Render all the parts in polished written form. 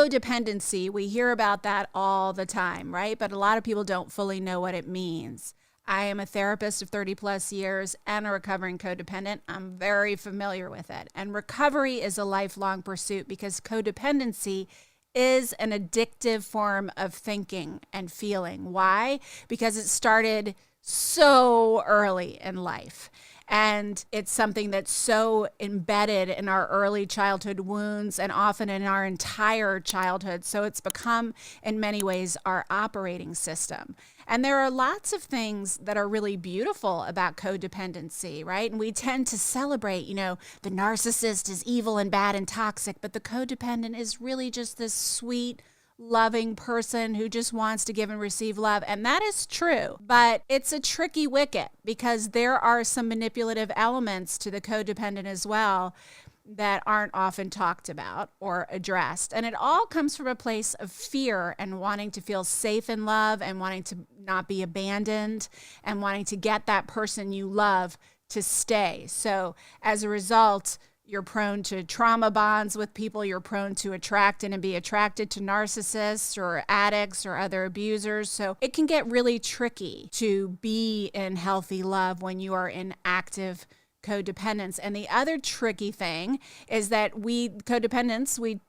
Codependency, we hear about that all the time, right? But a lot of people don't fully know what it means. I am a therapist of 30 plus years and a recovering codependent. I'm very familiar with it. And recovery is a lifelong pursuit because codependency is an addictive form of thinking and feeling. Why? Because it started so early in life. And it's something that's so embedded in our early childhood wounds and often in our entire childhood. So it's become, in many ways, our operating system. And there are lots of things that are really beautiful about codependency, right? And we tend to celebrate, the narcissist is evil and bad and toxic, but the codependent is really just this sweet, loving person who just wants to give and receive love. And that is true, but it's a tricky wicket because there are some manipulative elements to the codependent as well that aren't often talked about or addressed. And it all comes from a place of fear and wanting to feel safe in love and wanting to not be abandoned and wanting to get that person you love to stay. So as a result, you're prone to trauma bonds with people. You're prone to attract and be attracted to narcissists or addicts or other abusers. So it can get really tricky to be in healthy love when you are in active codependence. And the other tricky thing is that we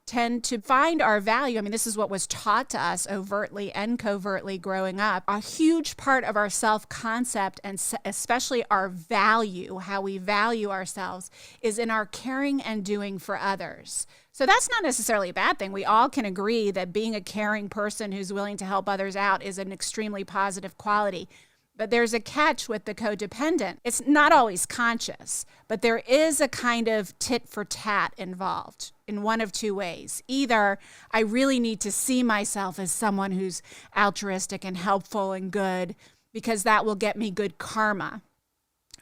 tend to find our value. I mean, this is what was taught to us overtly and covertly growing up. A huge part of our self-concept and especially our value, how we value ourselves, is in our caring and doing for others. So that's not necessarily a bad thing. We all can agree that being a caring person who's willing to help others out is an extremely positive quality. But there's a catch with the codependent. It's not always conscious, but there is a kind of tit for tat involved in one of two ways. Either I really need to see myself as someone who's altruistic and helpful and good because that will get me good karma,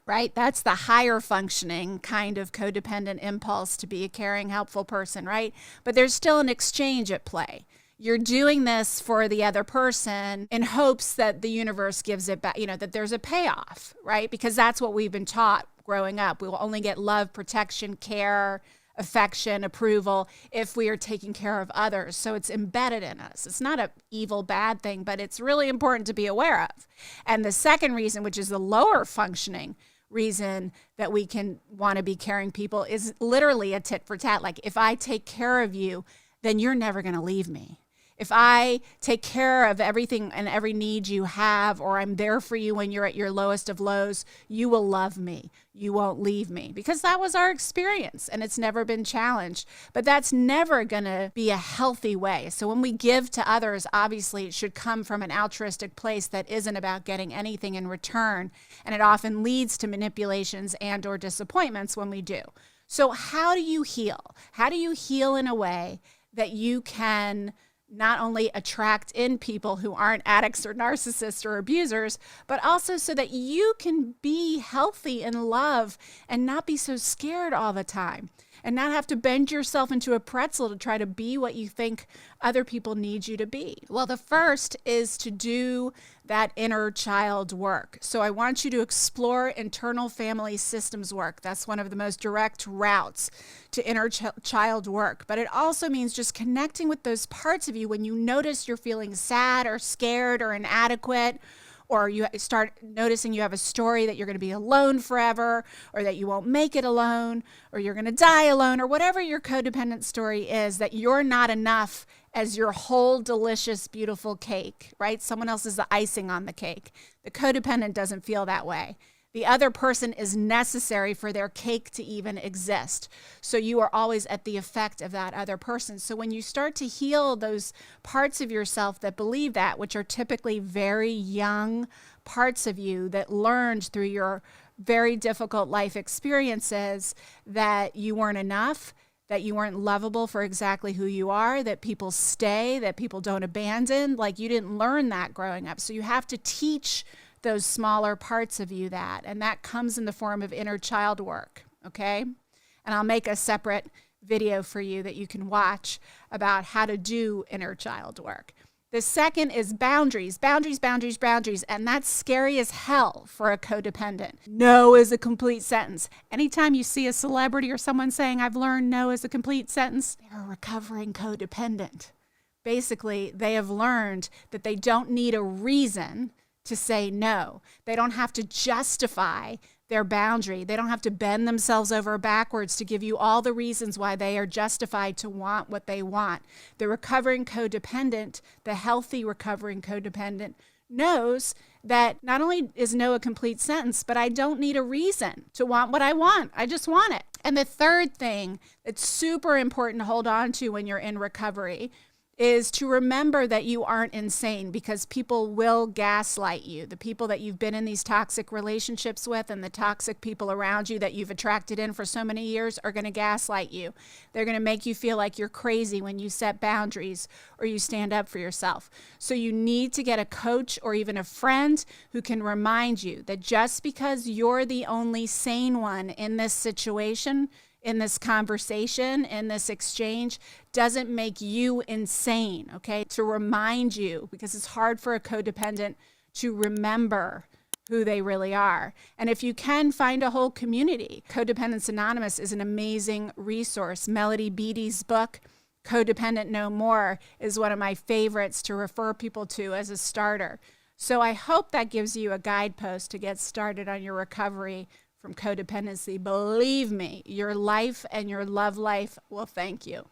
right? That's the higher functioning kind of codependent impulse to be a caring, helpful person, right? But there's still an exchange at play. You're doing this for the other person in hopes that the universe gives it back, that there's a payoff, right? Because that's what we've been taught growing up. We will only get love, protection, care, affection, approval if we are taking care of others. So it's embedded in us. It's not an evil, bad thing, but it's really important to be aware of. And the second reason, which is the lower functioning reason that we can want to be caring people, is literally a tit for tat. Like, if I take care of you, then you're never going to leave me. If I take care of everything and every need you have, or I'm there for you when you're at your lowest of lows, you will love me. You won't leave me. Because that was our experience and it's never been challenged. But that's never going to be a healthy way. So when we give to others, obviously it should come from an altruistic place that isn't about getting anything in return. And it often leads to manipulations and or disappointments when we do. So how do you heal? How do you heal in a way that you can not only attract in people who aren't addicts or narcissists or abusers, but also so that you can be healthy in love and not be so scared all the time and not have to bend yourself into a pretzel to try to be what you think other people need you to be? Well, the first is to do that inner child work. So I want you to explore internal family systems work. That's one of the most direct routes to inner child work. But it also means just connecting with those parts of you when you notice you're feeling sad or scared or inadequate, or you start noticing you have a story that you're going to be alone forever, or that you won't make it alone, or you're going to die alone, or whatever your codependent story is, that you're not enough as your whole delicious, beautiful cake, right? Someone else is the icing on the cake. The codependent doesn't feel that way. The other person is necessary for their cake to even exist. So you are always at the effect of that other person. So when you start to heal those parts of yourself that believe that, which are typically very young parts of you that learned through your very difficult life experiences that you weren't enough, that you weren't lovable for exactly who you are, that people stay, that people don't abandon, like you didn't learn that growing up. So you have to teach those smaller parts of you that, and that comes in the form of inner child work, okay? And I'll make a separate video for you that you can watch about how to do inner child work. The second is boundaries, boundaries, boundaries, boundaries, and that's scary as hell for a codependent. No is a complete sentence. Anytime you see a celebrity or someone saying, I've learned no is a complete sentence, they're a recovering codependent. basically they have learned that they don't need a reason to say no. They don't have to justify their boundary. They don't have to bend themselves over backwards to give you all the reasons why they are justified to want what they want. The recovering codependent, the healthy recovering codependent, knows that not only is no a complete sentence, but I don't need a reason to want what I want. I just want it. And the third thing that's super important to hold on to when you're in recovery is to remember that you aren't insane, because people will gaslight you. The people that you've been in these toxic relationships with and the toxic people around you that you've attracted in for so many years are going to gaslight you. They're going to make you feel like you're crazy when you set boundaries or you stand up for yourself. So you need to get a coach or even a friend who can remind you that just because you're the only sane one in this situation, in this conversation, in this exchange, doesn't make you insane, okay? To remind you, because it's hard for a codependent to remember who they really are. And if you can, find a whole community. Codependence Anonymous is an amazing resource. Melody Beattie's book, Codependent No More, is one of my favorites to refer people to as a starter. So I hope that gives you a guidepost to get started on your recovery from codependency. Believe me, your life and your love life will thank you.